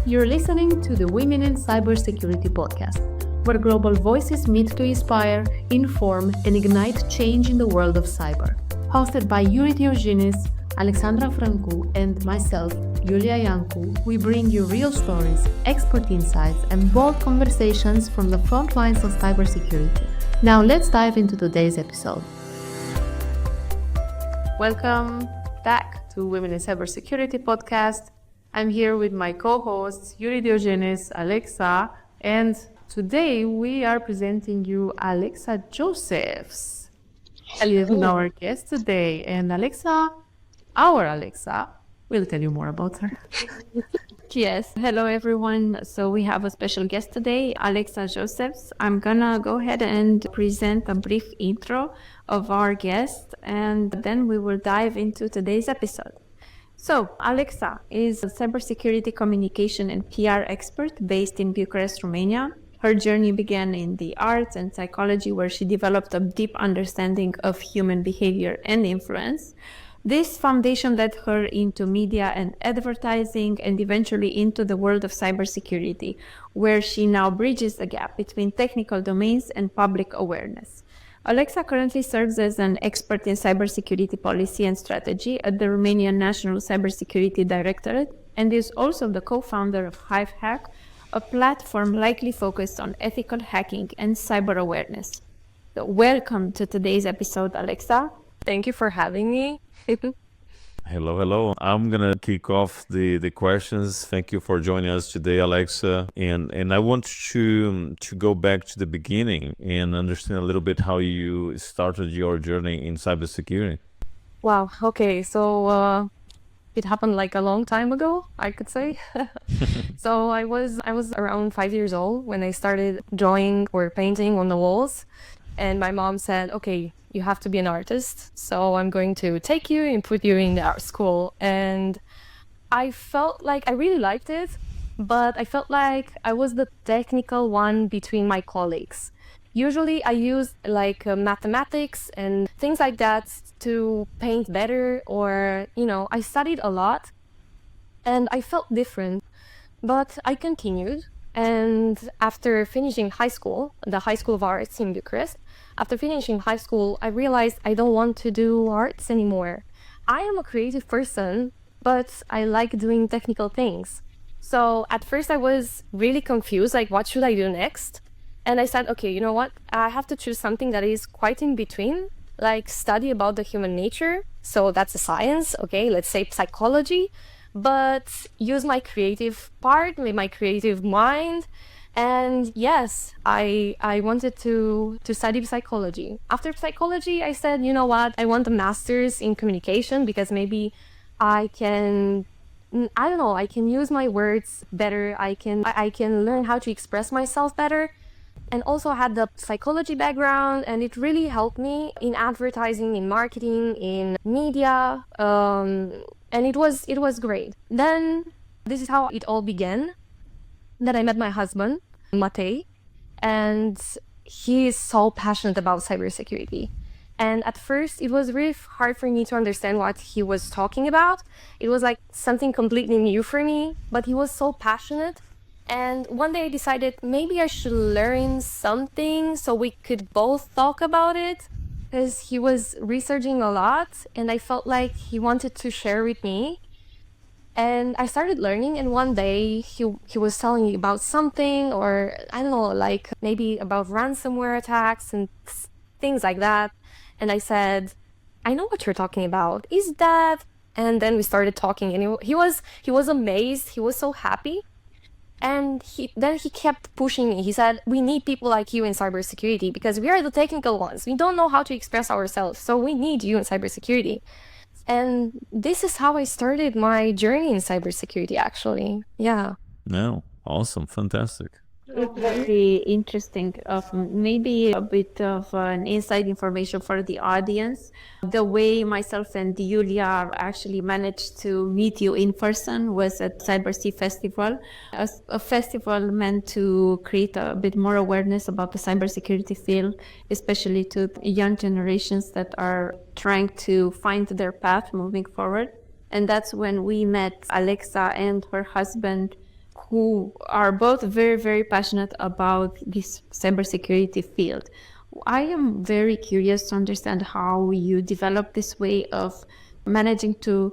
You're listening to the Women in Cybersecurity Podcast, where global voices meet to inspire, inform, and ignite change in the world of cyber. Hosted by Yuri Diogenes, Alexandra Francu, and myself, Yulia Iancu, we bring you real stories, expert insights, and bold conversations from the front lines of cybersecurity. Now let's dive into today's episode. Welcome back to Women in Cybersecurity Podcast. I'm here with my co-hosts, Yuri Diogenes, Alexa, and today we are presenting you Alexa Josephs. Hello. Our guest today, and our Alexa, will tell you more about her. Yes, hello everyone. So we have a special guest today, Alexa Josephs. I'm gonna go ahead and present a brief intro of our guest, and then we will dive into today's episode. So, Alexa is a cybersecurity communication and PR expert based in Bucharest, Romania. Her journey began in the arts and psychology, where she developed a deep understanding of human behavior and influence. This foundation led her into media and advertising and eventually into the world of cybersecurity, where she now bridges the gap between technical domains and public awareness. Alexa currently serves as an expert in cybersecurity policy and strategy at the Romanian National Cybersecurity Directorate and is also the co-founder of HiveHack, a platform likely focused on ethical hacking and cyber awareness. So welcome to today's episode, Alexa. Thank you for having me. Hello. I'm gonna kick off the questions. Thank you for joining us today, Alexa. And I want to go back to the beginning and understand a little bit how you started your journey in cybersecurity. Wow. Okay. So it happened like a long time ago, I could say. So I was around 5 years old when I started drawing or painting on the walls, and my mom said, "Okay, you have to be an artist, so I'm going to take you and put you in the art school." And I felt like I really liked it, but I felt like I was the technical one between my colleagues. Usually I used like mathematics and things like that to paint better, or, I studied a lot and I felt different, but I continued. And after finishing high school, the High School of Arts in Bucharest, after finishing high school, I realized I don't want to do arts anymore. I am a creative person, but I like doing technical things. So at first I was really confused, like, what should I do next? And I said, okay, you know what? I have to choose something that is quite in between, like study about the human nature. So that's a science, okay, let's say psychology, but use my creative part, my creative mind. And yes, I wanted to study psychology. After psychology, I said, you know what, I want a master's in communication, because maybe I can use my words better. I can learn how to express myself better. And also I had the psychology background, and it really helped me in advertising, in marketing, in media. And it was great. Then this is how it all began. Then I met my husband, Matei, and he is so passionate about cybersecurity. And at first, it was really hard for me to understand what he was talking about. It was like something completely new for me, but he was so passionate. And one day I decided maybe I should learn something so we could both talk about it, because he was researching a lot and I felt like he wanted to share with me. And I started learning, and one day he was telling me about something, or I don't know, like maybe about ransomware attacks and things like that. And I said, I know what you're talking about. Is that? And then we started talking, and he was amazed. He was so happy. And he kept pushing me. He said, we need people like you in cybersecurity, because we are the technical ones. We don't know how to express ourselves, so we need you in cybersecurity. And this is how I started my journey in cybersecurity, actually. Yeah. No, awesome, fantastic. Very interesting. Maybe a bit of an inside information for the audience. The way myself and Yulia actually managed to meet you in person was at Cybersecurity Festival, a festival meant to create a bit more awareness about the cybersecurity field, especially to young generations that are trying to find their path moving forward. And that's when we met Alexa and her husband, who are both very, very passionate about this cybersecurity field. I am very curious to understand how you develop this way of managing to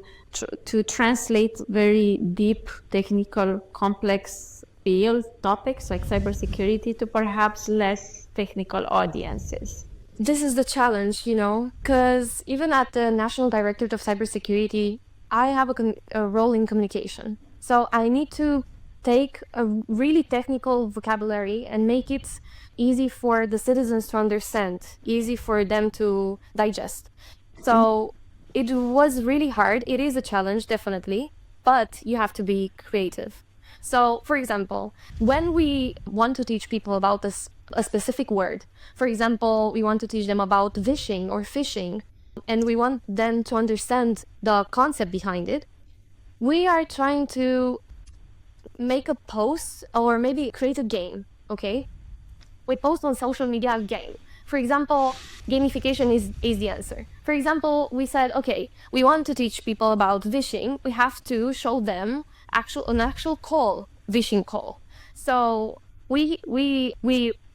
translate very deep, technical, complex field topics like cybersecurity to perhaps less technical audiences. This is the challenge, because even at the National Directorate of Cybersecurity, I have a role in communication. So I need to take a really technical vocabulary and make it easy for the citizens to understand, easy for them to digest. So it was really hard. It is a challenge, definitely, but you have to be creative. So, for example, when we want to teach people about a specific word, for example, we want to teach them about vishing or phishing, and we want them to understand the concept behind it, we are trying to make a post or maybe create a game, okay? We post on social media a game. For example, gamification is the answer. For example, we said, okay, we want to teach people about vishing. We have to show them an actual call, vishing call. So we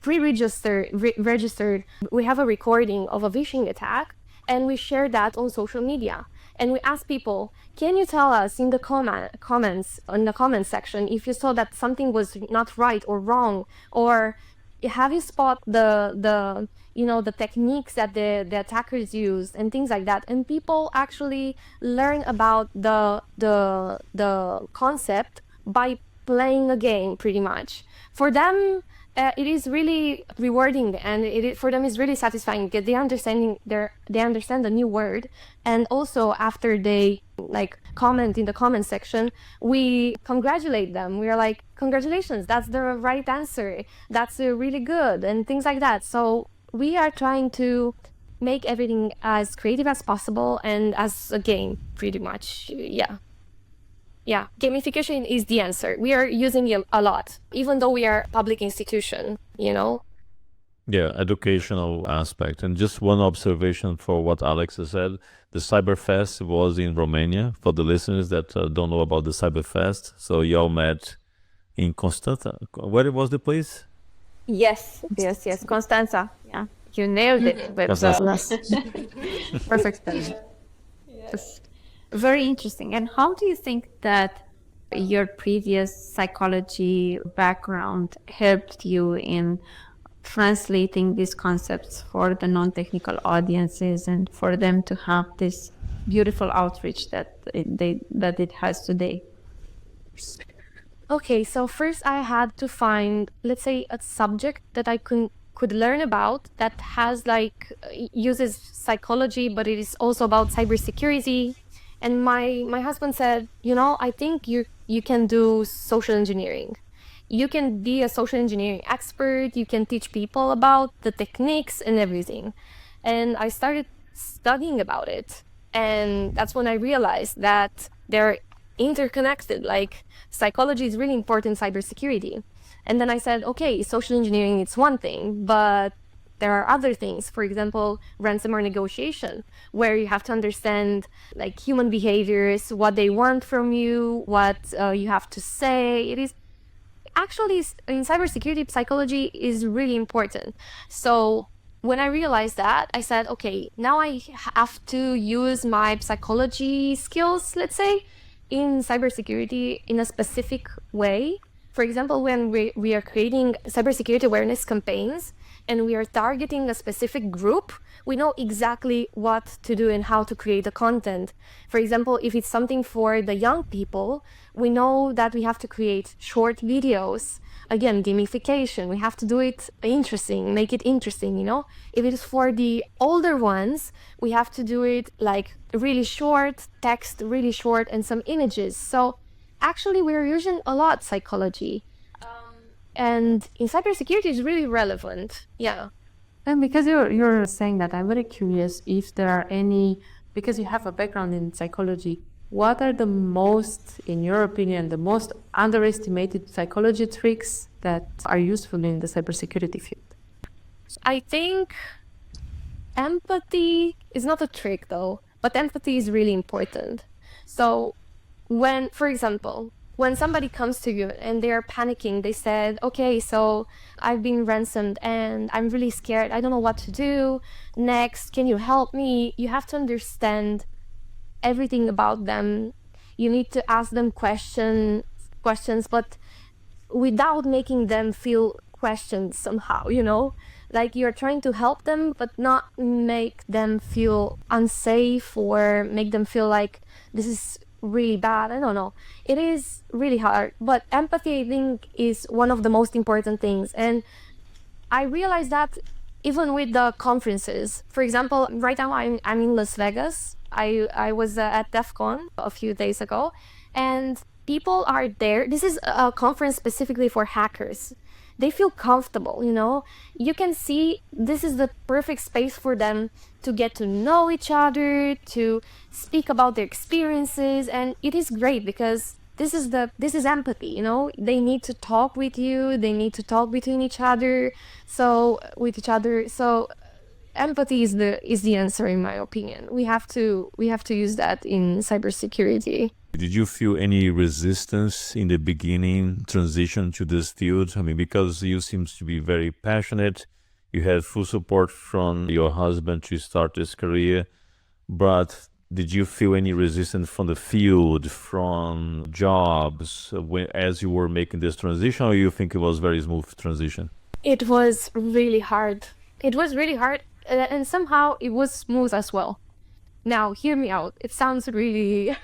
registered. We have a recording of a vishing attack, and we share that on social media. And we ask people, can you tell us in the comments, in the comment section, if you saw that something was not right or wrong, or have you spot the techniques that the attackers use and things like that? And people actually learn about the concept by playing a game, pretty much. For them, it is really rewarding, and for them is really satisfying because they understand the new word. And also after they comment in the comment section, we congratulate them. We are like, congratulations, that's the right answer, that's really good, and things like that. So we are trying to make everything as creative as possible and as a game, pretty much. Yeah, gamification is the answer. We are using it a lot, even though we are a public institution, Yeah, educational aspect. And just one observation for what Alex has said. The Cyberfest was in Romania, for the listeners that don't know about the Cyberfest. So y'all met in Constanța. Where was the place? Yes, Constanța. Yeah, you nailed it. But perfect. Yes. Very interesting. And how do you think that your previous psychology background helped you in translating these concepts for the non-technical audiences and for them to have this beautiful outreach that it has today? Okay, so first I had to find, let's say, a subject that I could learn about that has uses psychology, but it is also about cybersecurity. And my husband said, I think you can do social engineering. You can be a social engineering expert. You can teach people about the techniques and everything. And I started studying about it. And that's when I realized that they're interconnected. Like, psychology is really important in cybersecurity. And then I said, okay, social engineering, it's one thing, but there are other things. For example, ransomware negotiation, where you have to understand human behaviors, what they want from you, what you have to say. It is actually, in cybersecurity, psychology is really important. So when I realized that, I said, okay, now I have to use my psychology skills, let's say, in cybersecurity in a specific way. For example, when we are creating cybersecurity awareness campaigns and we are targeting a specific group, we know exactly what to do and how to create the content. For example, if it's something for the young people, we know that we have to create short videos. Again, gamification, we have to do it interesting, make it interesting, If it is for the older ones, we have to do it really short, text really short, and some images. So actually, we're using a lot psychology. And in cybersecurity, it's really relevant. Yeah. And because you're saying that, I'm very curious if there are any, because you have a background in psychology, what are the most, in your opinion, the most underestimated psychology tricks that are useful in the cybersecurity field? I think empathy is not a trick though, but empathy is really important. So when, for example, when somebody comes to you and they're panicking, they said, okay, so I've been ransomed and I'm really scared. I don't know what to do next. Can you help me? You have to understand everything about them. You need to ask them questions, but without making them feel questioned somehow, like you're trying to help them, but not make them feel unsafe or make them feel like this is really bad. I don't know. It is really hard, but empathy, I think, is one of the most important things. And I realized that even with the conferences, for example, right now I'm in Las Vegas. I was at DEF CON a few days ago, and people are there. This is a conference specifically for hackers. They feel comfortable, You can see this is the perfect space for them to get to know each other, to speak about their experiences, and it is great because this is empathy, They need to talk with you, they need to talk between each other, so empathy is the answer, in my opinion. We have to use that in cybersecurity. Did you feel any resistance in the beginning transition to this field? I mean, because you seem to be very passionate, you had full support from your husband to start this career, but did you feel any resistance from the field, from jobs, as you were making this transition, or you think it was very smooth transition? It was really hard. And somehow it was smooth as well. Now, hear me out. It sounds really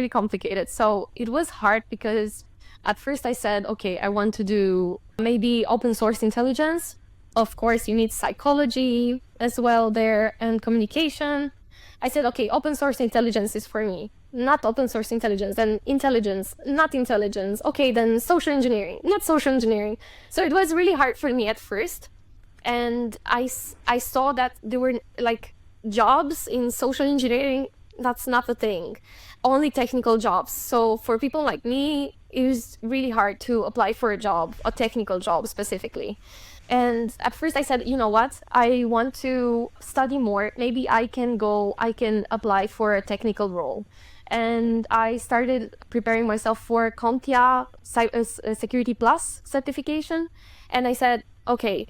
complicated. So it was hard because at first I said, okay, I want to do maybe open source intelligence. Of course, you need psychology as well there and communication. I said, okay, open source intelligence is for me. Not open source intelligence, then intelligence, not intelligence. Okay, then social engineering, not social engineering. So it was really hard for me at first. And I saw that there were like jobs in social engineering. That's not the thing, only technical jobs. So for people like me, it was really hard to apply for a technical job specifically. And at first I said, you know what, I want to study more. Maybe I can apply for a technical role. And I started preparing myself for CompTIA Security Plus certification. And I said, okay,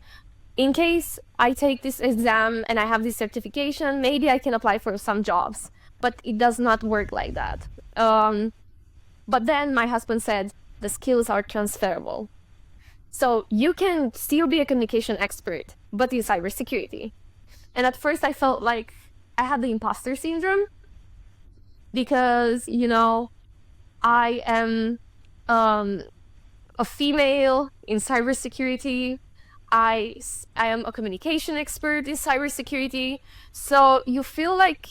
in case I take this exam and I have this certification, maybe I can apply for some jobs. But it does not work like that. But then my husband said, the skills are transferable. So you can still be a communication expert, but in cybersecurity. And at first I felt like I had the imposter syndrome because, I am a female in cybersecurity. I am a communication expert in cybersecurity. So you feel like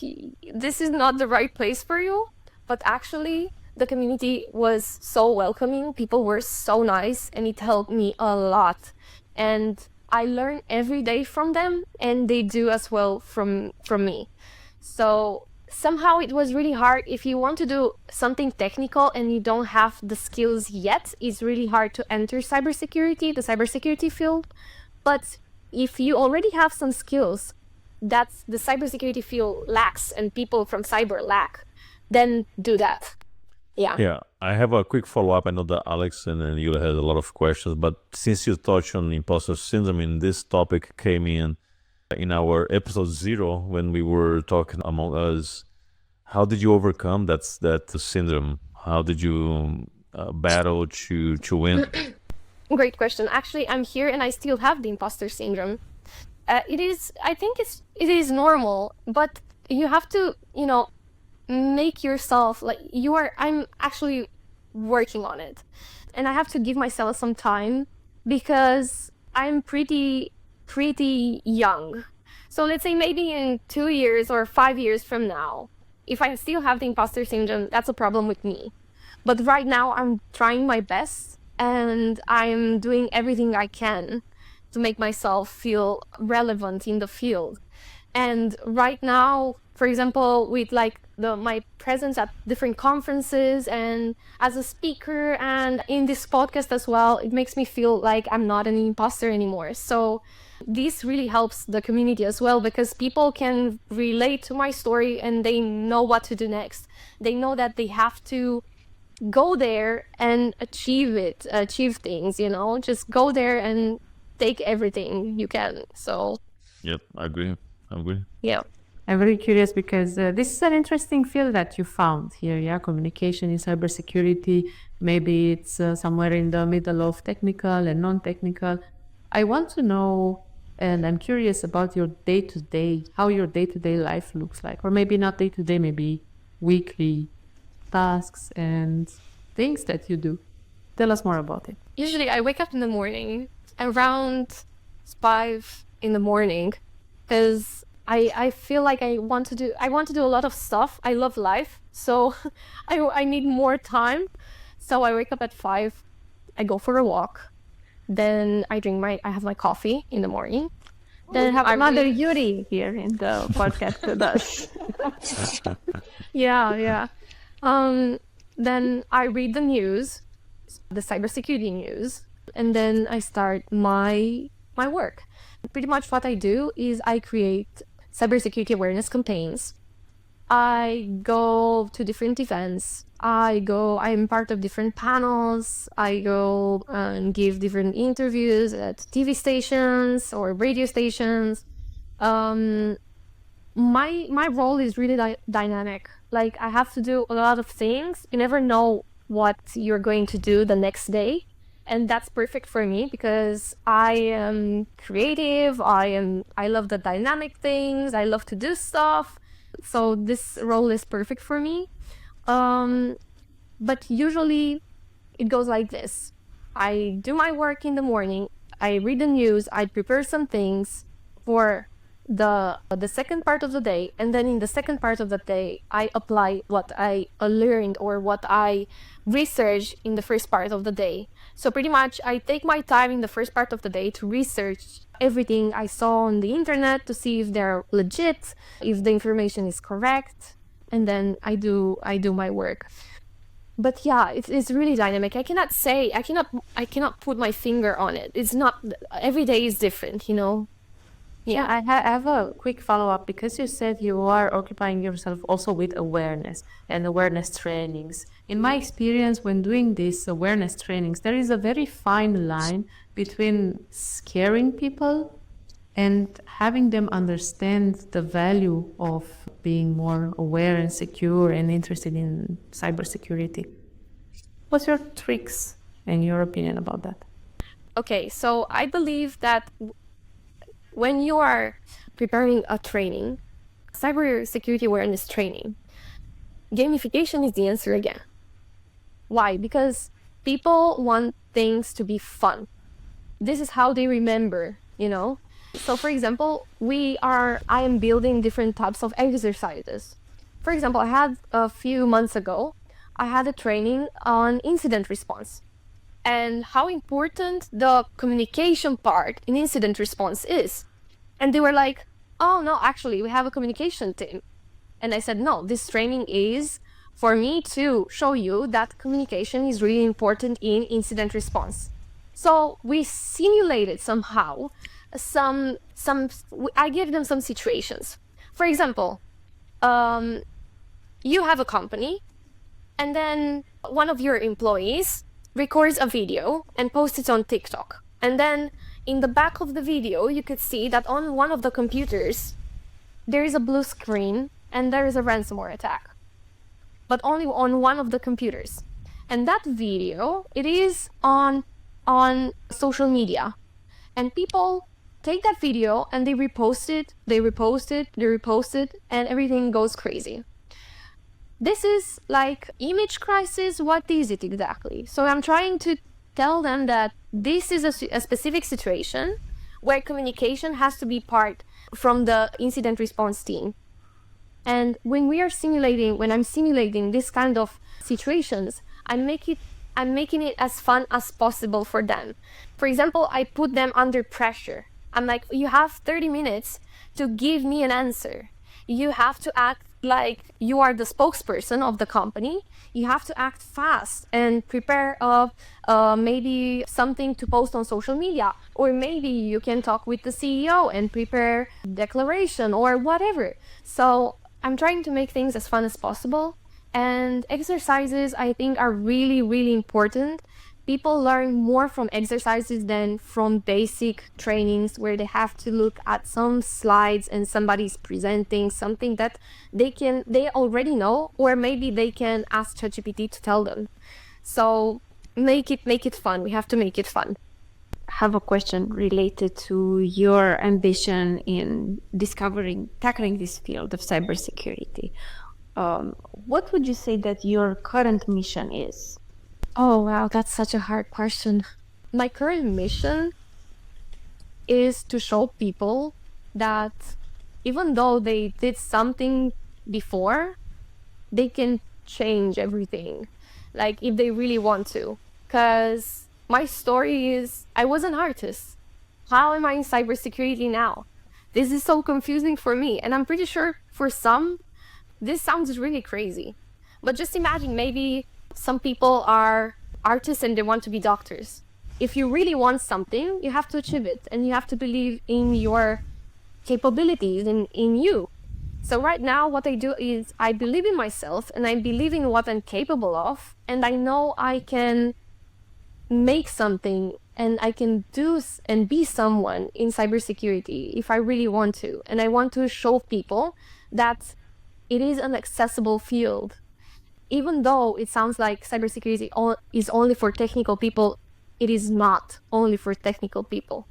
this is not the right place for you, but actually the community was so welcoming. People were so nice and it helped me a lot. And I learn every day from them and they do as well from me. So somehow it was really hard. If you want to do something technical and you don't have the skills yet, it's really hard to enter the cybersecurity field. But if you already have some skills that the cybersecurity field lacks and people from cyber lack, then do that. Yeah. I have a quick follow-up. I know that Alex and Yulia had a lot of questions, but since you touched on imposter syndrome, and this topic came in our episode 0 when we were talking among us, how did you overcome that syndrome? How did you battle to win? Great question. Actually, I'm here and I still have the imposter syndrome. I think it is normal, but you have to, make yourself like I'm actually working on it. And I have to give myself some time because I'm pretty young. So let's say maybe in 2 years or 5 years from now, if I still have the imposter syndrome, that's a problem with me. But right now I'm trying my best and I'm doing everything I can to make myself feel relevant in the field. And right now, for example, with like my presence at different conferences and as a speaker and in this podcast as well, it makes me feel like I'm not an imposter anymore. So this really helps the community as well because people can relate to my story and they know what to do next. They know that they have to go there and achieve things, just go there and take everything you can. So Yep, I agree. yeah. I'm very curious because this is an interesting field that you found here, yeah? Communication in cybersecurity. Maybe it's somewhere in the middle of technical and non-technical. I want to know, and I'm curious about your day-to-day, how your day-to-day life looks like, or maybe not day-to-day, maybe weekly tasks and things that you do. Tell us more about it. Usually I wake up in the morning around 5 in the morning because I feel like I want to do a lot of stuff. I love life, so I need more time. So I wake up at 5, I go for a walk, then I have my coffee in the morning. Then have another Yuri here in the podcast with us. Yeah. Then I read the news, the cybersecurity news, and then I start my work. Pretty much what I do is I create cybersecurity awareness campaigns. I go to different events. I'm part of different panels. I go and give different interviews at TV stations or radio stations. My role is really dynamic. Like, I have to do a lot of things. You never know what you're going to do the next day. And that's perfect for me because I am creative. I love the dynamic things. I love to do stuff. So this role is perfect for me. But usually it goes like this. I do my work in the morning. I read the news. I prepare some things for the second part of the day, and then in the second part of the day I apply what I learned or what I researched in the first part of the day. So pretty much I take my time in the first part of the day to research everything I saw on the internet to see if they're legit, if the information is correct, and then I do my work. But yeah, it's really dynamic. I cannot put my finger on it. It's not, every day is different, Yeah, I have a quick follow-up because you said you are occupying yourself also with awareness and awareness trainings. In my experience, when doing these awareness trainings, there is a very fine line between scaring people and having them understand the value of being more aware and secure and interested in cybersecurity. What's your tricks and your opinion about that? Okay, so I believe that when you are preparing a training, cybersecurity awareness training, gamification is the answer again. Why? Because people want things to be fun. This is how they remember, So for example, I am building different types of exercises. For example, I had a few months ago, I had a training on incident response and how important the communication part in incident response is. And they were like, oh no, actually we have a communication team. And I said, no, this training is for me to show you that communication is really important in incident response. So we simulated somehow I gave them some situations. For example, you have a company and then one of your employees records a video and posts it on TikTok. And then in the back of the video, you could see that on one of the computers, there is a blue screen and there is a ransomware attack, but only on one of the computers. And that video, it is on social media, and people take that video and they repost it, and everything goes crazy. This is like image crisis. What is it exactly? So I'm trying to tell them that this is a specific situation where communication has to be part from the incident response team. And when I'm simulating this kind of situations, I'm making it as fun as possible for them. For example, I put them under pressure. I'm like, you have 30 minutes to give me an answer. You have to act like you are the spokesperson of the company. You have to act fast and prepare maybe something to post on social media, or maybe you can talk with the CEO and prepare declaration or whatever. So I'm trying to make things as fun as possible, And exercises, I think, are really, really important. People learn more from exercises than from basic trainings where they have to look at some slides and somebody's presenting something that they already know, or maybe they can ask ChatGPT to tell them. So make it fun. We have to make it fun. I have a question related to your ambition in tackling this field of cybersecurity. What would you say that your current mission is? Oh, wow, that's such a hard question. My current mission is to show people that even though they did something before, they can change everything, like if they really want to. Because my story is, I was an artist. How am I in cybersecurity now? This is so confusing for me, and I'm pretty sure for some, this sounds really crazy. But just imagine, maybe some people are artists and they want to be doctors. If you really want something, you have to achieve it, and you have to believe in your capabilities, in you. So right now, what I do is I believe in myself, and I believe in what I'm capable of, and I know I can make something, and I can do and be someone in cybersecurity if I really want to. And I want to show people that it is an accessible field. Even though it sounds like cybersecurity is only for technical people, it is not only for technical people.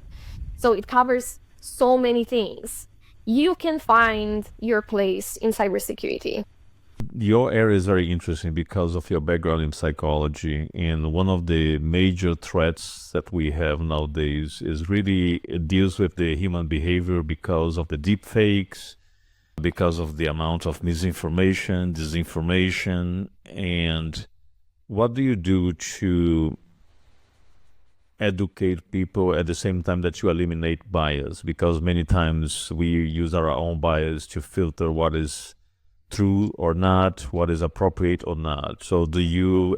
So it covers so many things. You can find your place in cybersecurity. Your area is very interesting because of your background in psychology, and one of the major threats that we have nowadays is really it deals with the human behavior because of the deep fakes, because of the amount of misinformation, disinformation. And what do you do to educate people at the same time that you eliminate bias? Because many times we use our own bias to filter what is true or not, what is appropriate or not. So do you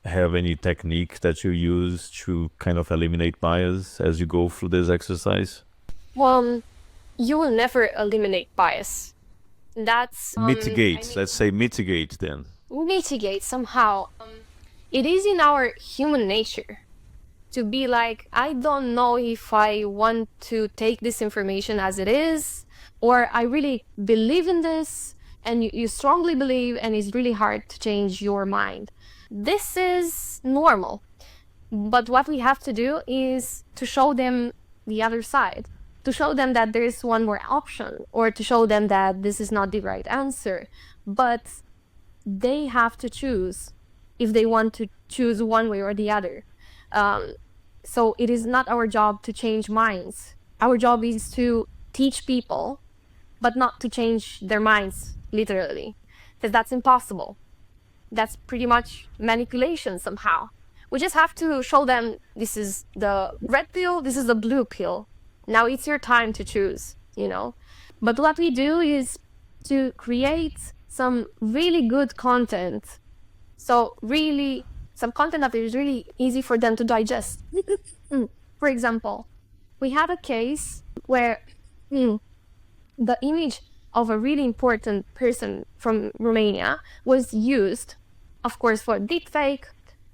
have any technique that you use to kind of eliminate bias as you go through this exercise? Well, you will never eliminate bias. That's mitigate. Let's say mitigate then. Mitigate somehow. It is in our human nature to be like, I don't know if I want to take this information as it is, or I really believe in this, and you strongly believe, and it's really hard to change your mind. This is normal. But what we have to do is to show them the other side, to show them that there is one more option, or to show them that this is not the right answer. But they have to choose if they want to choose one way or the other. So it is not our job to change minds. Our job is to teach people, but not to change their minds, literally, because that's impossible. That's pretty much manipulation somehow. We just have to show them this is the red pill, this is the blue pill. Now it's your time to choose, But what we do is to create some really good content. So really, some content that is really easy for them to digest. For example, we had a case where the image of a really important person from Romania was used, of course, for deepfake.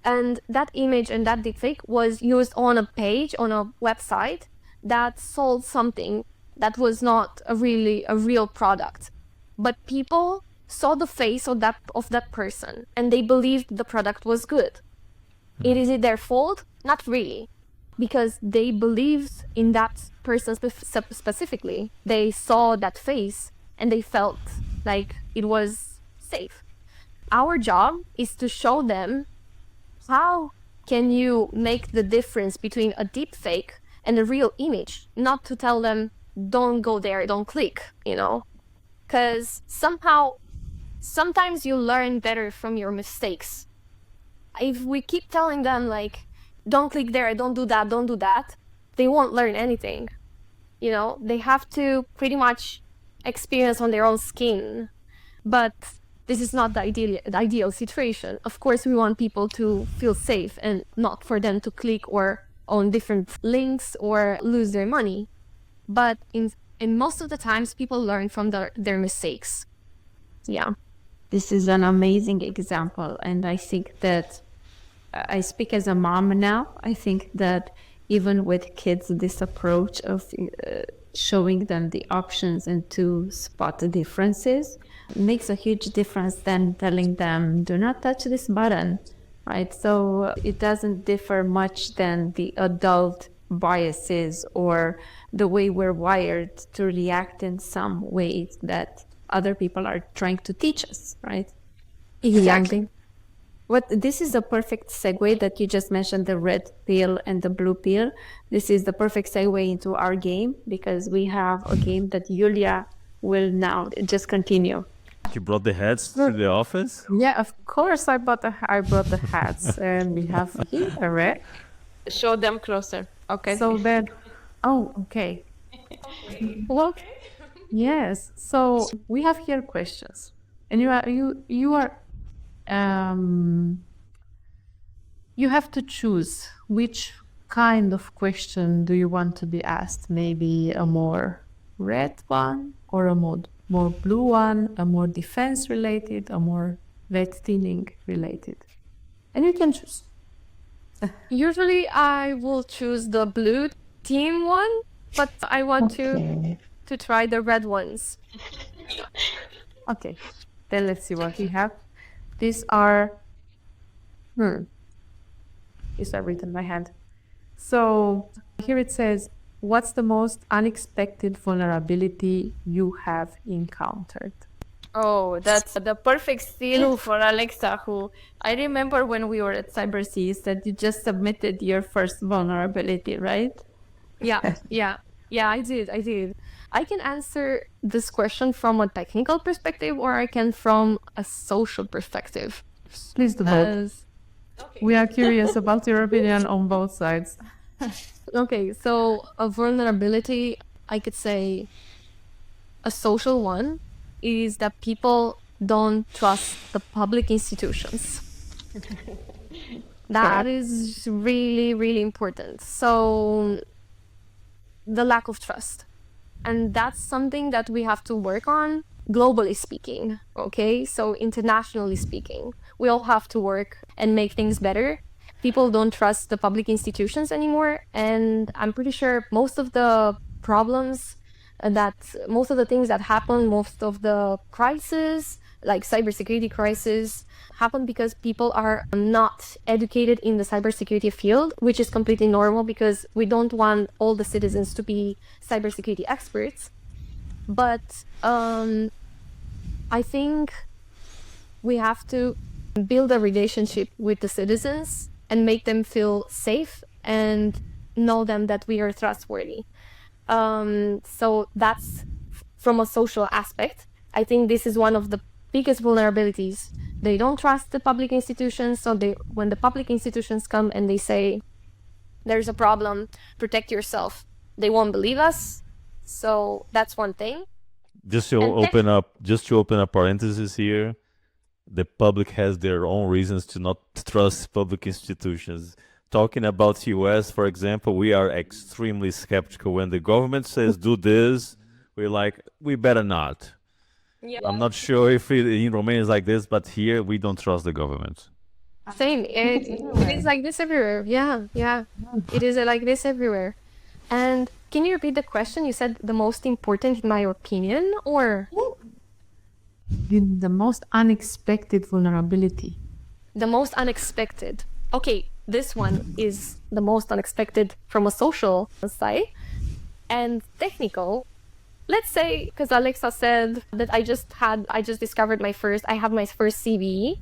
And that image and that deepfake was used on a page, on a website that sold something that was not a real product. But people saw the face of that person, and they believed the product was good. Is it their fault? Not really, because they believed in that person specifically. They saw that face and they felt like it was safe. Our job is to show them how can you make the difference between a deep fake and a real image, not to tell them, don't go there, don't click, Because sometimes you learn better from your mistakes. If we keep telling them, like, don't click there, don't do that, they won't learn anything. They have to pretty much experience on their own skin. But this is not the ideal situation. Of course, we want people to feel safe and not for them to click or on different links or lose their money. But in most of the times, people learn from their mistakes. Yeah. this is an amazing example. And I think that I speak as a mom now. I think that even with kids, this approach of showing them the options and to spot the differences makes a huge difference than telling them, do not touch this button, right? So it doesn't differ much than the adult biases or the way we're wired to react in some ways that other people are trying to teach us, right? Exactly. This is a perfect segue that you just mentioned, the red pill and the blue pill. This is the perfect segue into our game, because we have a game that Yulia will now just continue. You brought the hats to the office? Yeah, of course I brought the hats, and we have here, right? Show them closer. Okay. So then, okay. Well, Yes. So we have here questions, and you have to choose which kind of question do you want to be asked. Maybe a more red one, or a more blue one, a more defense related, a more red teaming related, and you can choose. usually I will choose the blue team one, but I want to try the red ones. Okay, then let's see what we have. These are these are written by hand. So here it says, what's the most unexpected vulnerability you have encountered? Oh, that's the perfect seal for Alexa, who I remember when we were at CyberSeas that you just submitted your first vulnerability, right? Yeah, I did. I can answer this question from a technical perspective, or I can from a social perspective. Please do both. We are curious about your opinion on both sides. Okay, so a vulnerability, I could say a social one, is that people don't trust the public institutions. That is really, really important. So the lack of trust. And that's something that we have to work on globally speaking, okay? So internationally speaking, we all have to work and make things better. People don't trust the public institutions anymore. And I'm pretty sure most of the problems most of the things that happen, most of the crises, like cybersecurity crisis, happen because people are not educated in the cybersecurity field, which is completely normal because we don't want all the citizens to be cybersecurity experts. But I think we have to build a relationship with the citizens and make them feel safe and know them that we are trustworthy. So that's from a social aspect. I think this is one of the biggest vulnerabilities. They don't trust the public institutions, so when the public institutions come and they say there's a problem, protect yourself, they won't believe us. So that's one thing. Just to open up parentheses here, the public has their own reasons to not trust public institutions. Talking about US, for example, we are extremely skeptical. When the government says do this, we're like, we better not. Yeah. I'm not sure if in Romania is like this, but here we don't trust the government. Same. It is like this everywhere. Yeah. It is like this everywhere. And can you repeat the question? You said the most important in my opinion, or? The most unexpected vulnerability. The most unexpected. Okay, this one is the most unexpected from a social side. And technical, let's say, because Alexa said that I just discovered I have my first CVE.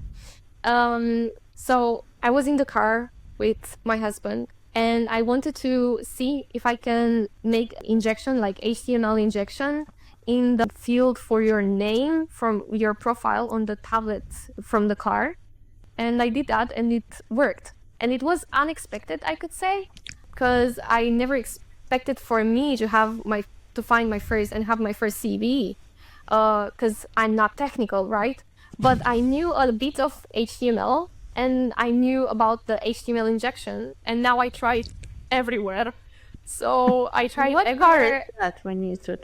So I was in the car with my husband and I wanted to see if I can make injection, like HTML injection, in the field for your name from your profile on the tablet from the car. And I did that and it worked. And it was unexpected, I could say, because I never expected for me to find my first and have my first CV, because I'm not technical, right? But I knew a bit of HTML and I knew about the HTML injection, and now I try it everywhere. So I tried What everywhere. part that when you to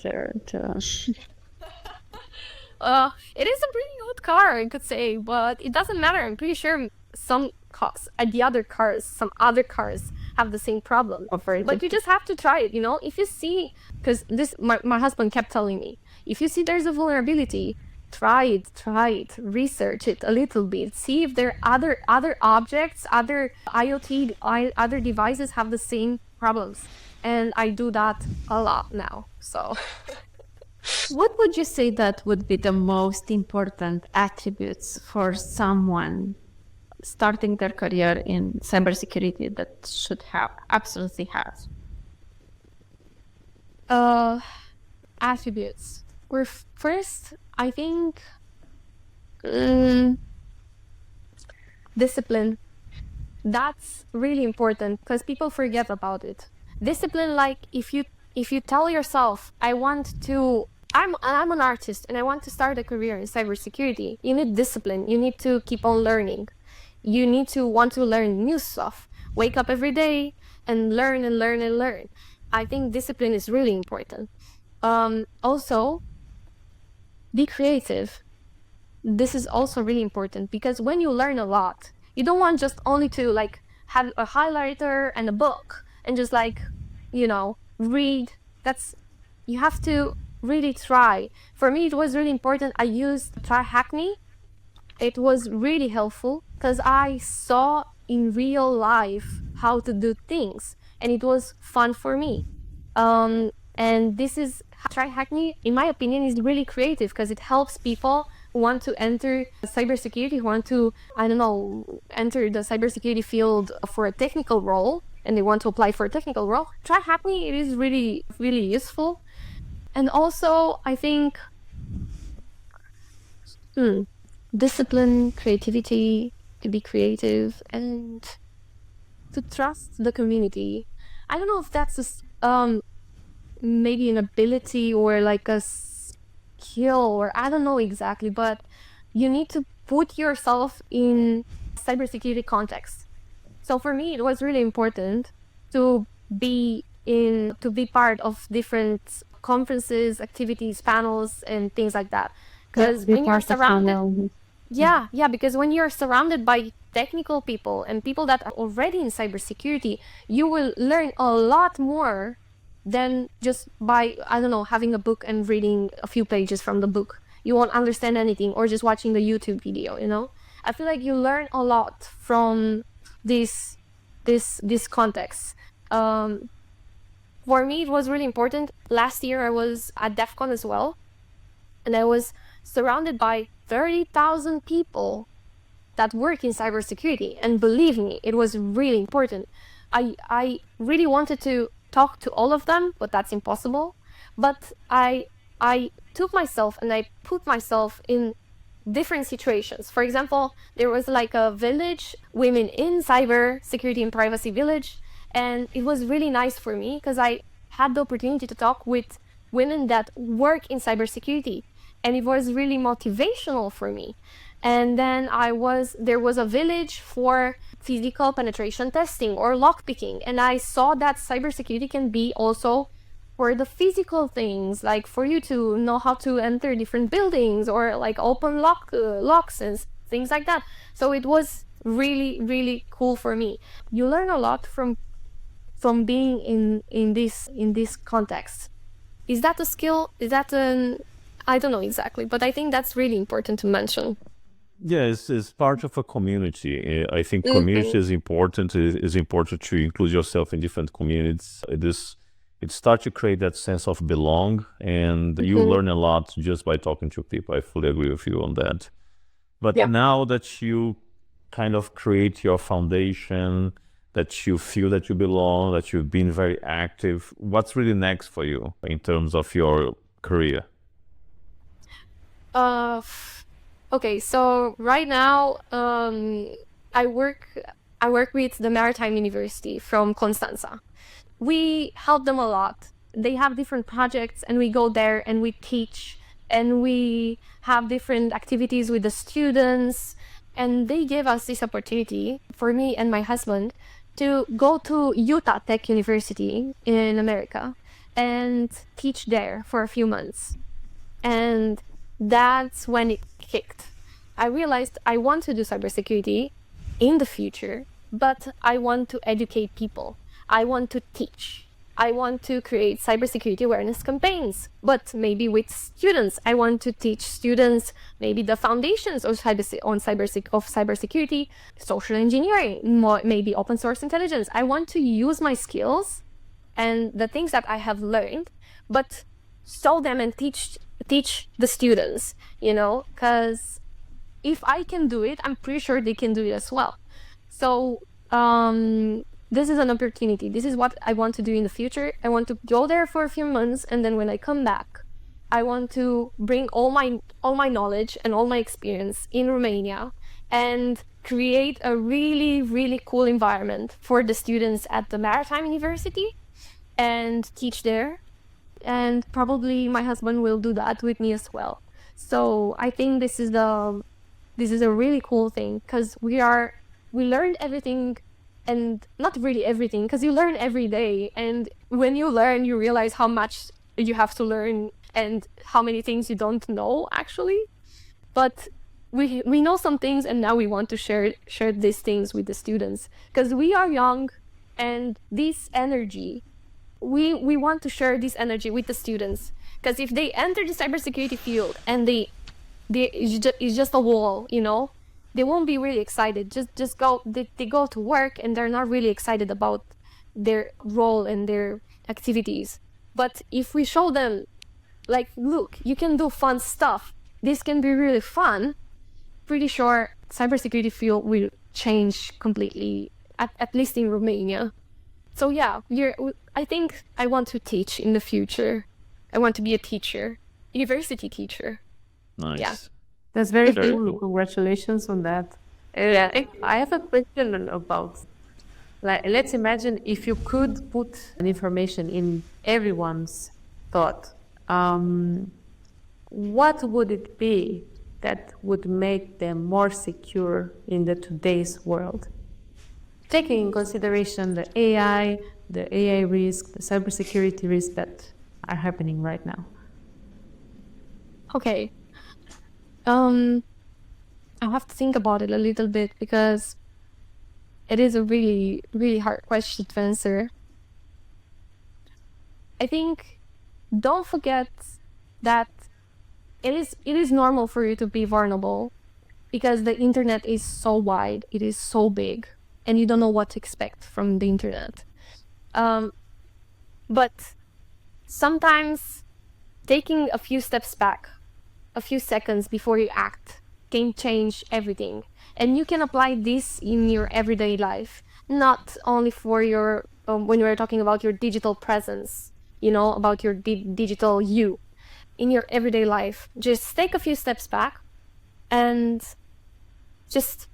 It is a pretty old car, I could say, but it doesn't matter. I'm pretty sure some cars, some other cars have the same problem. But you just have to try it, If you see, because my husband kept telling me, if you see there's a vulnerability, try it, research it a little bit, see if there are other objects, other IoT, other devices have the same problems. And I do that a lot now, so. What would you say that would be the most important attributes for someone starting their career in cybersecurity that should absolutely have? Attributes. First, I think discipline. That's really important because people forget about it. Discipline, like if you tell yourself, I'm an artist and I want to start a career in cybersecurity, you need discipline. You need to keep on learning. You need to want to learn new stuff. Wake up every day and learn and learn and learn. I think discipline is really important. Also, be creative. This is also really important because when you learn a lot, you don't want just only to have a highlighter and a book and just read. You have to really try. For me, it was really important. I used Try Hack Me. It was really helpful because I saw in real life how to do things and it was fun for me. And this is Try Hack Me, in my opinion, is really creative because it helps people who want to enter cybersecurity, who want to, enter the cybersecurity field for a technical role and they want to apply for a technical role. Try Hack Me, it is really, really useful. And also, I think discipline, creativity, to be creative, and to trust the community. I don't know if that's maybe an ability or like a skill, or I don't know exactly, but you need to put yourself in cybersecurity context. So for me, it was really important to be part of different conferences, activities, panels, and things like that. Because when you're surrounded, because when you're surrounded by technical people and people that are already in cybersecurity, you will learn a lot more than just by, having a book and reading a few pages from the book. You won't understand anything, or just watching the YouTube video, I feel like you learn a lot from this context. For me, it was really important. Last year, I was at DEF CON as well, and I was surrounded by 30,000 people that work in cybersecurity. And believe me, it was really important. I really wanted to talk to all of them, but that's impossible. But I took myself and I put myself in different situations. For example, there was like a village, women in cyber security and privacy village, and it was really nice for me because I had the opportunity to talk with women that work in cybersecurity, and it was really motivational for me. And then there was a village for physical penetration testing or lockpicking, and I saw that cybersecurity can be also for the physical things, like for you to know how to enter different buildings or like open locks and things like that. So it was really, really cool for me. You learn a lot from being in this context. Is that a skill? Is that I don't know exactly, but I think that's really important to mention. Yeah, it's part of a community. I think community is important. It's important to include yourself in different communities. It starts to create that sense of belong, and you learn a lot just by talking to people. I fully agree with you on that. But now that you kind of create your foundation, that you feel that you belong, that you've been very active, what's really next for you in terms of your career? Okay, so right now I work with the Maritime University from Constanța. We help them a lot. They have different projects and we go there and we teach and we have different activities with the students, and they gave us this opportunity for me and my husband to go to Utah Tech University in America and teach there for a few months. And that's when it kicked. I realized I want to do cybersecurity in the future, but I want to educate people. I want to teach. I want to create cybersecurity awareness campaigns, but maybe with students. I want to teach students maybe the foundations of cybersecurity, social engineering, maybe open source intelligence. I want to use my skills and the things that I have learned, but show them and teach the students, because if I can do it, I'm pretty sure they can do it as well. So this is an opportunity. This is what I want to do in the future. I want to go there for a few months, and then when I come back, I want to bring all my knowledge and all my experience in Romania and create a really, really cool environment for the students at the Maritime University and teach there. And probably my husband will do that with me as well. So I think this is a really cool thing, because we learned everything, and not really everything, because you learn every day, and when you learn, you realize how much you have to learn and how many things you don't know actually. But we know some things, and now we want to share these things with the students, because we are young, and this energy, we want to share this energy with the students, because if they enter the cybersecurity field and it's just a wall, they won't be really excited. They go to work and they're not really excited about their role and their activities. But if we show them, like, look, you can do fun stuff, this can be really fun, pretty sure cybersecurity field will change completely, at least in Romania. So yeah, I think I want to teach in the future. I want to be a teacher, university teacher. Nice. Yeah. That's very Very cool. cool. Congratulations on that. Yeah. I have a question about, like, let's imagine if you could put an information in everyone's thought, what would it be that would make them more secure in today's world? Taking in consideration the AI risk, the cybersecurity risk that are happening right now. Okay. I have to think about it a little bit, because it is a really, really hard question to answer. I think don't forget that it is normal for you to be vulnerable, because the internet is so wide, it is so big, and you don't know what to expect from the internet. But sometimes taking a few steps back, a few seconds before you act, can change everything. And you can apply this in your everyday life, not only for your when we're talking about your digital presence, about your digital you. In your everyday life, just take a few steps back and just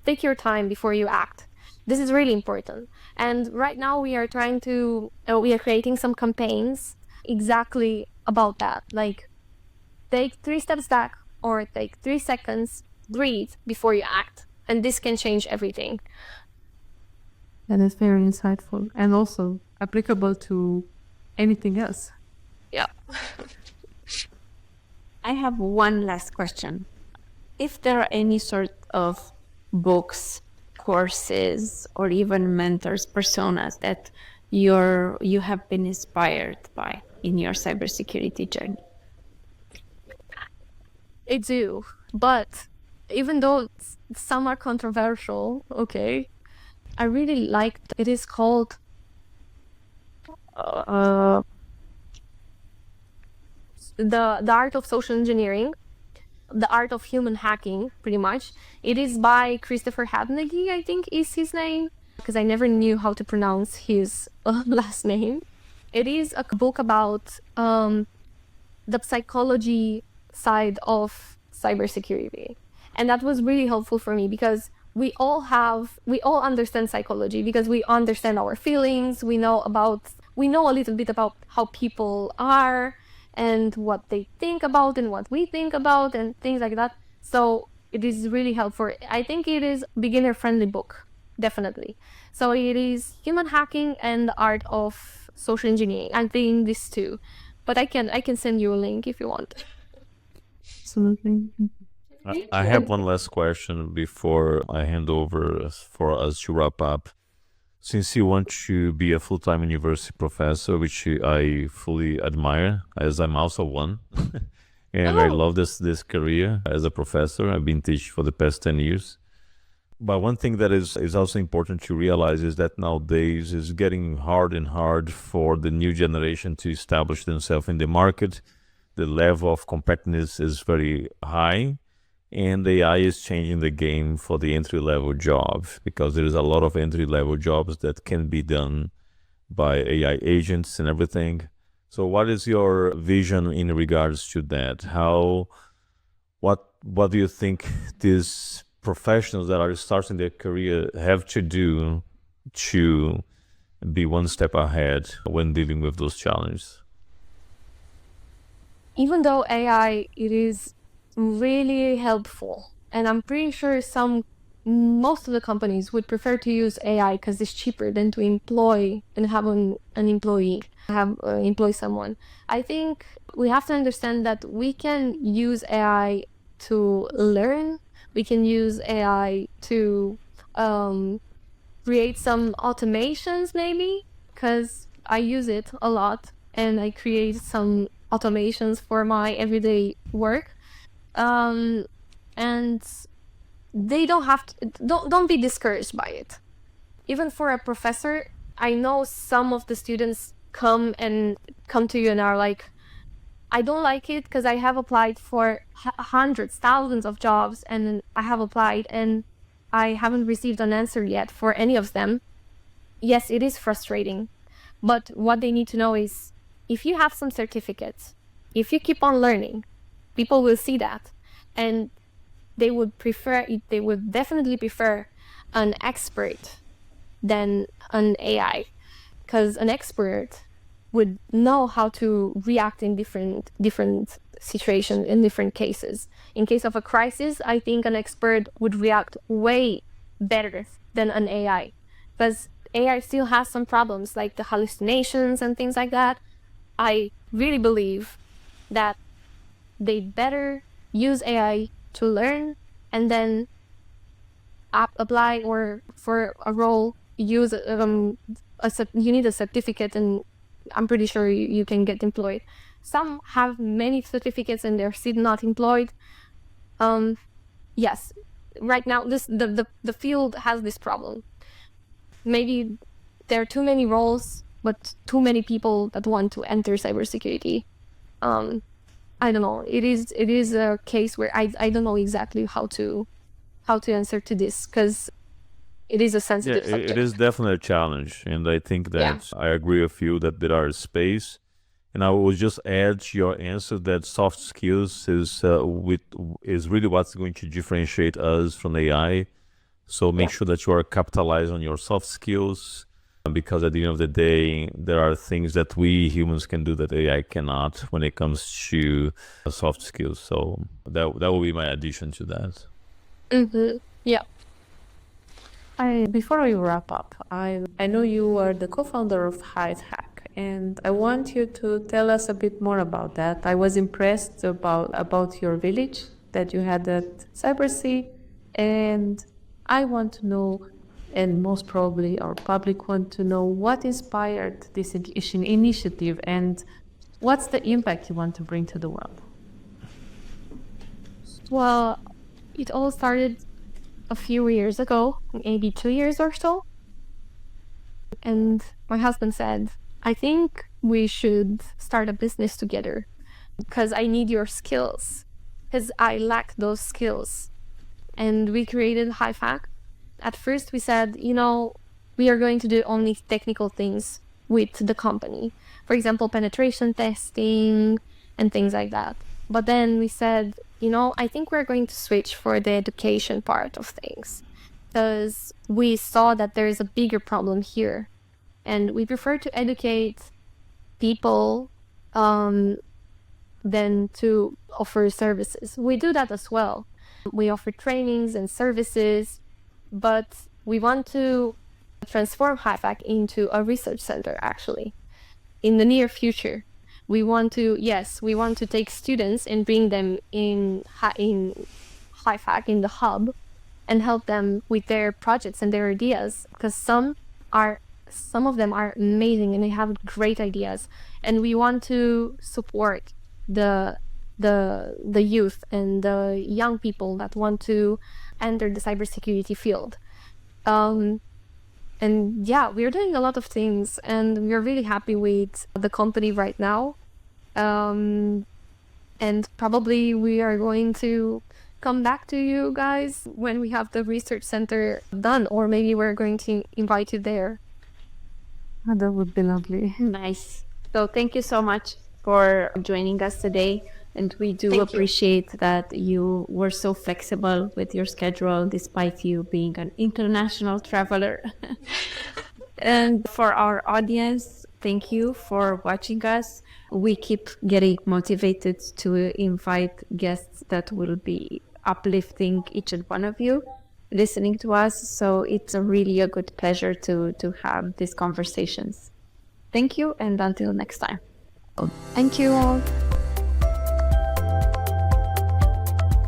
take your time before you act. This is really important. And right now we are creating some campaigns exactly about that. Like, take 3 steps back, or take 3 seconds, breathe before you act. And this can change everything. That is very insightful and also applicable to anything else. Yeah. I have one last question. If there are any sort of books, courses, or even mentors, personas that you have been inspired by in your cybersecurity journey? I do, but even though some are controversial, okay, I really liked. It is called the art of social engineering, the art of human hacking, pretty much. It is by Christopher Hadnagy, I think is his name, because I never knew how to pronounce his last name. It is a book about the psychology side of cybersecurity, and that was really helpful for me, because we all understand psychology, because we understand our feelings, we know a little bit about how people are and what they think about and what we think about and things like that. So it is really helpful. I think it is a beginner friendly book, definitely. So it is human hacking and the art of social engineering. I'm thinking this too, but I can send you a link if you want. Absolutely. I have one last question before I hand over for us to wrap up. Since you want to be a full-time university professor, which I fully admire, as I'm also one, and I love this career as a professor. I've been teaching for the past 10 years. But one thing that is also important to realize is that nowadays it's getting hard and hard for the new generation to establish themselves in the market. The level of competitiveness is very high, and AI is changing the game for the entry-level jobs because there is a lot of entry-level jobs that can be done by AI agents and everything. So what is your vision in regards to that? What do you think these professionals that are starting their career have to do to be one step ahead when dealing with those challenges? Even though AI, it is really helpful, and I'm pretty sure most of the companies would prefer to use AI because it's cheaper than to employ and have an employee, employ someone. I think we have to understand that we can use AI to learn. We can use AI to create some automations, maybe, because I use it a lot and I create some automations for my everyday work. And they don't be discouraged by it. Even for a professor, I know some of the students come to you and are like, I don't like it because I have applied for hundreds, thousands of jobs, and I have applied and I haven't received an answer yet for any of them. Yes, it is frustrating, but what they need to know is if you have some certificates, if you keep on learning, people will see that, and they would definitely prefer an expert than an AI, because an expert would know how to react in different situations, in different cases. In case of a crisis, I think an expert would react way better than an AI, because AI still has some problems like the hallucinations and things like that. I really believe that they better use AI to learn and then apply, or for a role use you need a certificate, and I'm pretty sure you can get employed. Some have many certificates and they're still not employed. Yes, right now the field has this problem. Maybe there are too many roles, but too many people that want to enter cybersecurity. I don't know. It is a case where I don't know exactly how to answer to this, because it is a sensitive subject. It is definitely a challenge, and I think that I agree with you that there are space. And I will just add to your answer that soft skills is really what's going to differentiate us from AI. So make sure that you are capitalizing on your soft skills, because at the end of the day, there are things that we humans can do that AI cannot when it comes to soft skills. So that will be my addition to that. Mm-hmm. Yeah. Before we wrap up, I know you are the co-founder of HiveHack, and I want you to tell us a bit more about that. I was impressed about your village that you had at Cybersea, and I want to know, and most probably our public want to know, what inspired this initiative and what's the impact you want to bring to the world? Well, it all started a few years ago, maybe 2 years or so. And my husband said, I think we should start a business together because I need your skills, because I lack those skills. And we created HiveHack. At first we said, we are going to do only technical things with the company. For example, penetration testing and things like that. But then we said, I think we're going to switch for the education part of things, because we saw that there is a bigger problem here. And we prefer to educate people than to offer services. We do that as well. We offer trainings and services, but we want to transform HiveHack into a research center, actually, in the near future. we want to take students and bring them in HiveHack, in the hub, and help them with their projects and their ideas, because some of them are amazing and they have great ideas, and we want to support the youth and the young people that want to enter the cybersecurity field. And yeah, we're doing a lot of things, and we're really happy with the company right now. And probably we are going to come back to you guys when we have the research center done, or maybe we're going to invite you there. Oh, that would be lovely. Nice. So thank you so much for joining us today. And we do appreciate that you were so flexible with your schedule, despite you being an international traveler. And for our audience, thank you for watching us. We keep getting motivated to invite guests that will be uplifting each and one of you listening to us. So it's really a good pleasure to have these conversations. Thank you, and until next time. Thank you all.